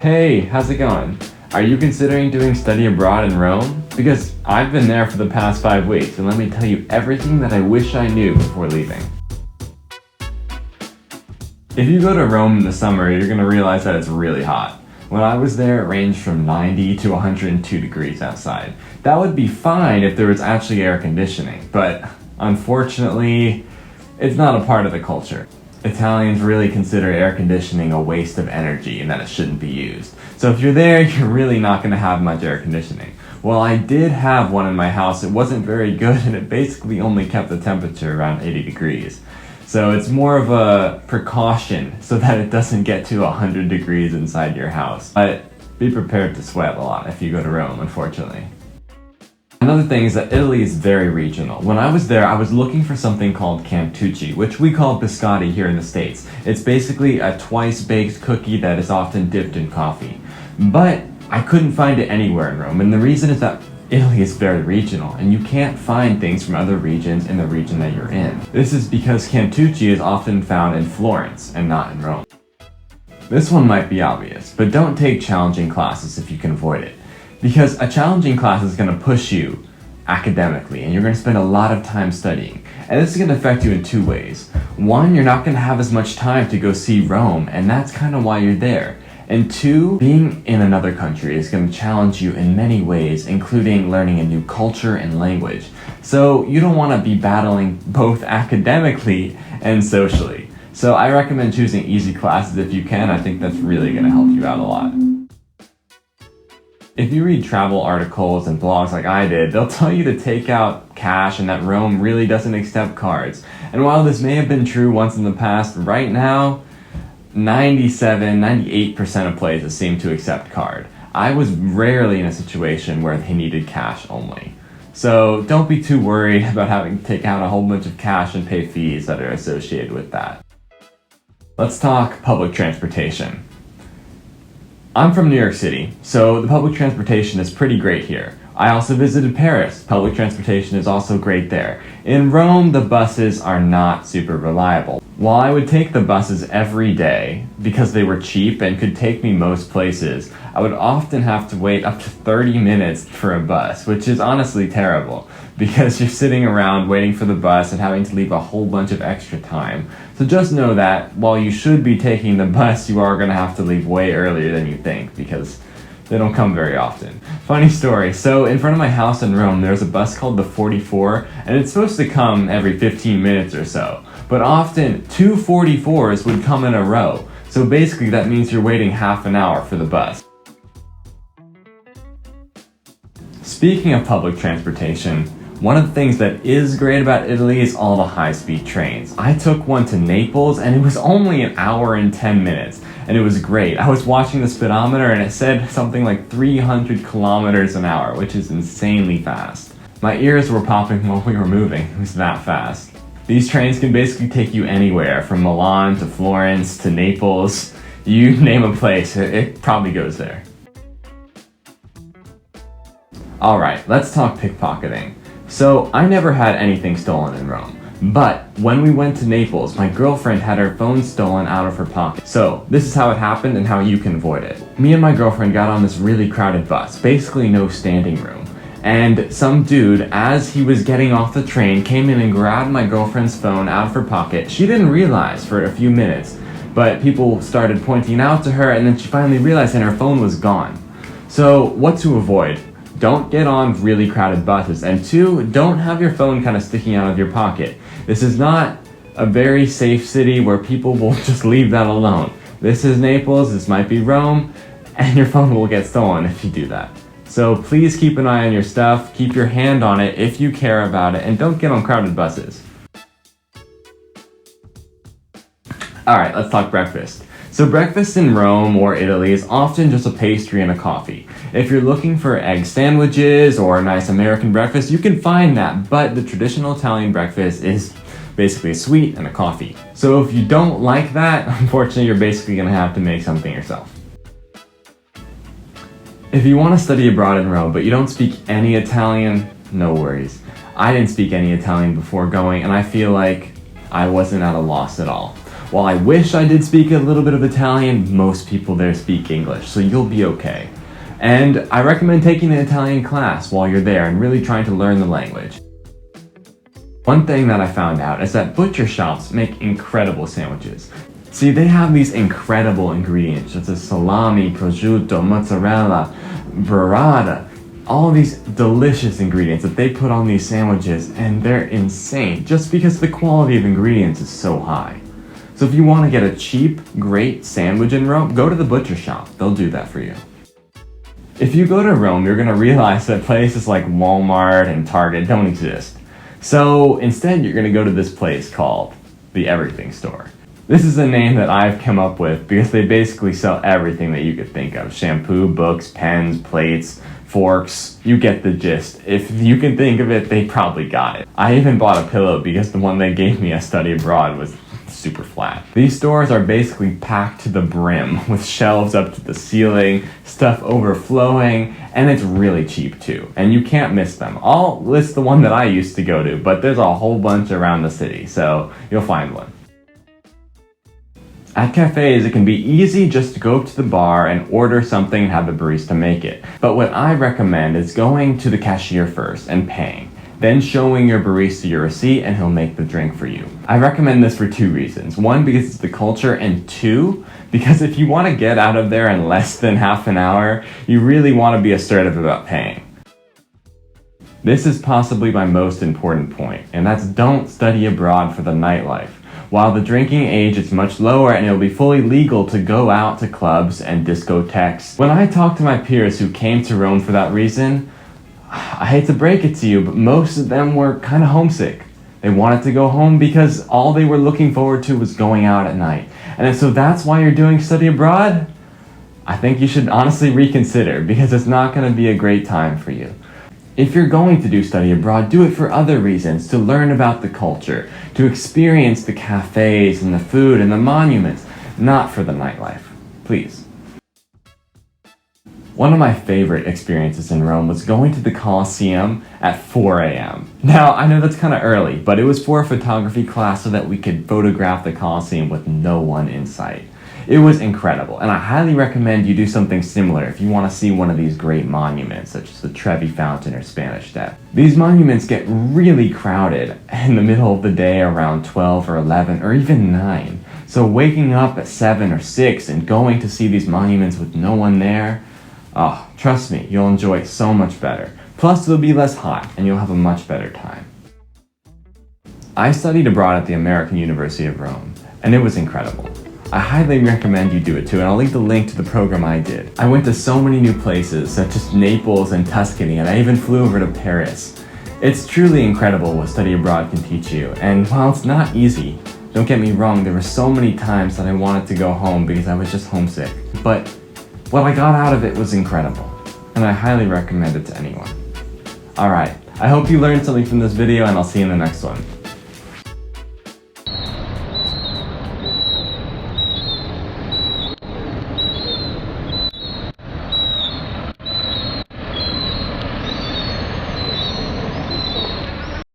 Hey, how's it going? Are you considering doing study abroad in Rome? Because I've been there for the past 5 weeks, and let me tell you everything that I wish I knew before leaving. If you go to Rome in the summer, you're gonna realize that it's really hot. When I was there, it ranged from 90 to 102 degrees outside. That would be fine if there was actually air conditioning, but unfortunately, it's not a part of the culture. Italians really consider air conditioning a waste of energy and that it shouldn't be used. So if you're there, you're really not going to have much air conditioning. Well, I did have one in my house. It wasn't very good and it basically only kept the temperature around 80 degrees. So it's more of a precaution so that it doesn't get to 100 degrees inside your house. But be prepared to sweat a lot if you go to Rome, unfortunately. Another thing is that Italy is very regional. When I was there, I was looking for something called cantucci, which we call biscotti here in the States. It's basically a twice-baked cookie that is often dipped in coffee. But I couldn't find it anywhere in Rome, and the reason is that Italy is very regional, and you can't find things from other regions in the region that you're in. This is because cantucci is often found in Florence and not in Rome. This one might be obvious, but don't take challenging classes if you can avoid it. Because a challenging class is going to push you academically, and you're going to spend a lot of time studying. And this is going to affect you in two ways. One, you're not going to have as much time to go see Rome, and that's kind of why you're there. And two, being in another country is going to challenge you in many ways, including learning a new culture and language. So you don't want to be battling both academically and socially. So I recommend choosing easy classes if you can. I think that's really going to help you out a lot. If you read travel articles and blogs like I did, they'll tell you to take out cash and that Rome really doesn't accept cards. And while this may have been true once in the past, right now, 98% of places seem to accept card. I was rarely in a situation where they needed cash only. So don't be too worried about having to take out a whole bunch of cash and pay fees that are associated with that. Let's talk public transportation. I'm from New York City, so the public transportation is pretty great here. I also visited Paris. Public transportation is also great there. In Rome, the buses are not super reliable. While I would take the buses every day because they were cheap and could take me most places, I would often have to wait up to 30 minutes for a bus, which is honestly terrible because you're sitting around waiting for the bus and having to leave a whole bunch of extra time. So just know that while you should be taking the bus, you are going to have to leave way earlier than you think because they don't come very often. Funny story, so in front of my house in Rome, there's a bus called the 44, and it's supposed to come every 15 minutes or so. But often, 2 44s would come in a row. So basically that means you're waiting half an hour for the bus. Speaking of public transportation, one of the things that is great about Italy is all the high-speed trains. I took one to Naples and it was only an hour and 10 minutes. And it was great. I was watching the speedometer and it said something like 300 kilometers an hour, which is insanely fast. My ears were popping while we were moving. It was that fast. These trains can basically take you anywhere, from Milan to Florence to Naples. You name a place, it probably goes there. Alright, let's talk pickpocketing. So, I never had anything stolen in Rome. But when we went to Naples, my girlfriend had her phone stolen out of her pocket. So this is how it happened and how you can avoid it. Me and my girlfriend got on this really crowded bus, basically no standing room. And some dude, as he was getting off the train, came in and grabbed my girlfriend's phone out of her pocket. She didn't realize for a few minutes, but people started pointing out to her and then she finally realized and her phone was gone. So what to avoid? Don't get on really crowded buses. And two, don't have your phone kind of sticking out of your pocket. This is not a very safe city where people will just leave that alone. This is Naples, this might be Rome, and your phone will get stolen if you do that. So please keep an eye on your stuff, keep your hand on it if you care about it, and don't get on crowded buses. Alright, let's talk breakfast. So breakfast in Rome or Italy is often just a pastry and a coffee. If you're looking for egg sandwiches or a nice American breakfast, you can find that, but the traditional Italian breakfast is basically a sweet and a coffee. So if you don't like that, unfortunately you're basically going to have to make something yourself. If you want to study abroad in Rome but you don't speak any Italian, no worries. I didn't speak any Italian before going and I feel like I wasn't at a loss at all. While I wish I did speak a little bit of Italian, most people there speak English, so you'll be okay. And I recommend taking an Italian class while you're there and really trying to learn the language. One thing that I found out is that butcher shops make incredible sandwiches. See, they have these incredible ingredients such as salami, prosciutto, mozzarella, burrata, all these delicious ingredients that they put on these sandwiches, and they're insane just because the quality of ingredients is so high. So if you want to get a cheap, great sandwich in Rome, go to the butcher shop. They'll do that for you. If you go to Rome, you're going to realize that places like Walmart and Target don't exist. So instead, you're going to go to this place called the Everything Store. This is a name that I've come up with because they basically sell everything that you could think of. Shampoo, books, pens, plates, forks. You get the gist. If you can think of it, they probably got it. I even bought a pillow because the one they gave me at study abroad was super flat. These stores are basically packed to the brim with shelves up to the ceiling, stuff overflowing, and it's really cheap too. And you can't miss them. I'll list the one that I used to go to, but there's a whole bunch around the city, so you'll find one. At cafes, it can be easy just to go up to the bar and order something and have the barista make it. But what I recommend is going to the cashier first and paying, then showing your barista your receipt and he'll make the drink for you. I recommend this for 2 reasons. 1, because it's the culture, and 2, because if you want to get out of there in less than half an hour, you really want to be assertive about paying. This is possibly my most important point, and that's don't study abroad for the nightlife. While the drinking age is much lower and it'll be fully legal to go out to clubs and discotheques, when I talk to my peers who came to Rome for that reason, I hate to break it to you, but most of them were kind of homesick. They wanted to go home because all they were looking forward to was going out at night. And so that's why you're doing study abroad? I think you should honestly reconsider because it's not going to be a great time for you. If you're going to do study abroad, do it for other reasons, to learn about the culture, to experience the cafes and the food and the monuments, not for the nightlife. Please. One of my favorite experiences in Rome was going to the Colosseum at 4 a.m. Now, I know that's kind of early, but it was for a photography class so that we could photograph the Colosseum with no one in sight. It was incredible, and I highly recommend you do something similar if you want to see one of these great monuments, such as the Trevi Fountain or Spanish Step. These monuments get really crowded in the middle of the day around 12 or 11 or even 9. So waking up at 7 or 6 and going to see these monuments with no one there, oh, trust me, you'll enjoy it so much better. Plus, it'll be less hot, and you'll have a much better time. I studied abroad at the American University of Rome, and it was incredible. I highly recommend you do it too, and I'll leave the link to the program I did. I went to so many new places, such as Naples and Tuscany, and I even flew over to Paris. It's truly incredible what study abroad can teach you, and while it's not easy, don't get me wrong, there were so many times that I wanted to go home because I was just homesick. But what I got out of it was incredible, and I highly recommend it to anyone. Alright, I hope you learned something from this video, and I'll see you in the next one.